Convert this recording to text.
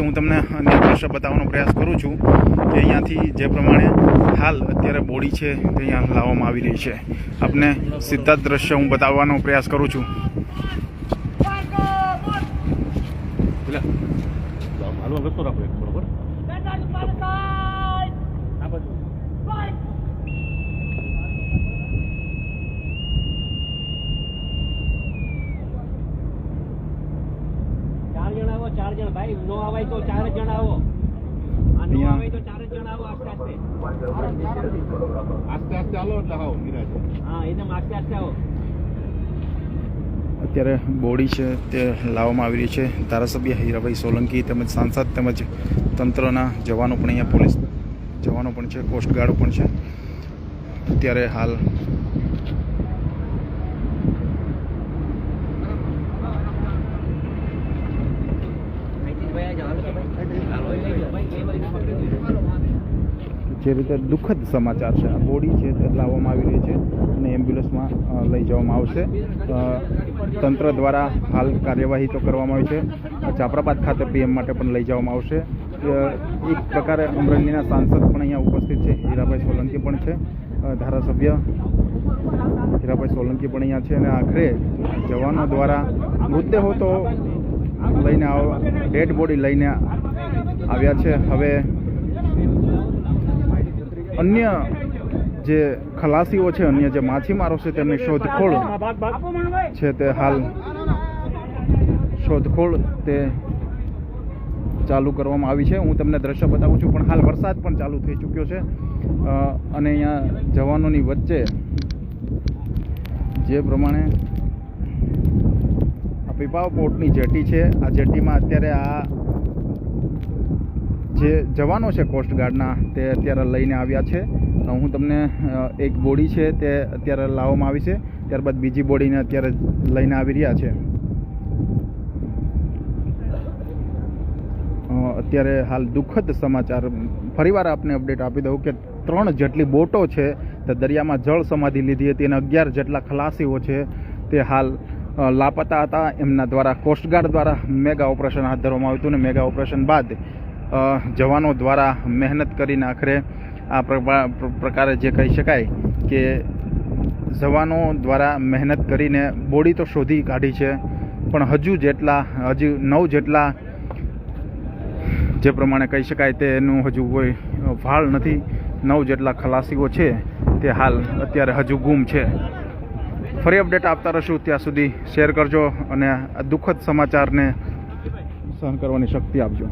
હું તમને અન્ય દ્રશ્ય બતાવવાનો પ્રયાસ કરું છું કે અહીંયાથી જે પ્રમાણે હાલ અત્યારે બોડી છે તે અહીંયા લાવવામાં આવી રહી છે. આપને સીધા જ દ્રશ્ય હું બતાવવાનો પ્રયાસ કરું છું. ચાર જણ ભાઈ નો આવાય તો 4 જણ આવો. આ નો આવાય તો 4 જણ આવો. આસ્તે આસ્તે આવો એટલે આવો ધીરજ. હા એકદમ આસ્તે આસ્તે આવો. અત્યારે બોડી છે તે લાવવામાં આવી રહી છે. ધારાસભ્ય હીરાભાઈ સોલંકી તેમજ સાંસદ તેમજ તંત્રના જવાનો પણ અહીંયા પોલીસ જવાનો પણ છે, કોસ્ટગાર્ડ પણ છે. અત્યારે હાલ જે રીતે દુઃખદ સમાચાર છે, આ બોડી છે તે લાવવામાં આવી રહી છે અને એમ્બ્યુલન્સમાં લઈ જવામાં આવશે. તંત્ર દ્વારા હાલ કાર્યવાહી તો કરવામાં આવી છે. જાફરાબાદ ખાતે પીએમ માટે પણ લઈ જવામાં આવશે. એક પ્રકારે અમરેલીના સાંસદ પણ અહીંયા ઉપસ્થિત છે, હીરાભાઈ સોલંકી પણ છે, ધારાસભ્ય હીરાભાઈ સોલંકી પણ અહીંયા છે અને આખરે જવાનો દ્વારા મૃતદેહો તો લઈને ડેડ બોડી લઈને આવ્યા છે. હવે અન્ય જે ખલાસીઓ છે, અન્ય જે માછીમારો છે તેમની શોધખોળ છે તે હાલ શોધખોળ તે ચાલુ કરવામાં આવી છે. હું તમને દ્રશ્ય બતાવું છું, પણ હાલ વરસાદ પણ ચાલુ થઈ ચૂક્યો છે અને અહીંયા જવાનોની વચ્ચે જે પ્રમાણે આ પીપાવ પોર્ટની જેટી છે, આ જેટીમાં અત્યારે આ જે જવાનો છે કોસ્ટગાર્ડના તે અત્યારે લઈને આવ્યા છે. હું તમને એક બોડી છે તે અત્યારે લાવવામાં આવી છે, ત્યારબાદ બીજી બોડીને અત્યારે લઈને આવી રહ્યા છે. અત્યારે હાલ દુઃખદ સમાચાર ફરીવાર આપને અપડેટ આપી દઉં કે 3 જેટલી બોટો છે તે દરિયામાં જળ સમાધિ લીધી હતી અને 11 જેટલા ખલાસીઓ છે તે હાલ લાપતા હતા. એમના દ્વારા કોસ્ટગાર્ડ દ્વારા મેગા ઓપરેશન હાથ ધરવામાં આવ્યું હતું અને મેગા ઓપરેશન બાદ જવાનો દ્વારા મહેનત કરીને આખરે આ પ્રકારે જે કહી શકાય કે જવાનો દ્વારા મહેનત કરીને બોડી તો શોધી કાઢી છે, પણ હજુ 9 જેટલા જે પ્રમાણે કહી શકાય તેનું હજુ કોઈ ભાળ નથી. 9 જેટલા ખલાસીઓ છે તે હાલ અત્યારે હજુ ગુમ છે. ફરી અપડેટ આપતા રહીશું. ત્યાં સુધી શેર કરજો અને આ દુઃખદ સમાચારને સહન કરવાની શક્તિ આપજો.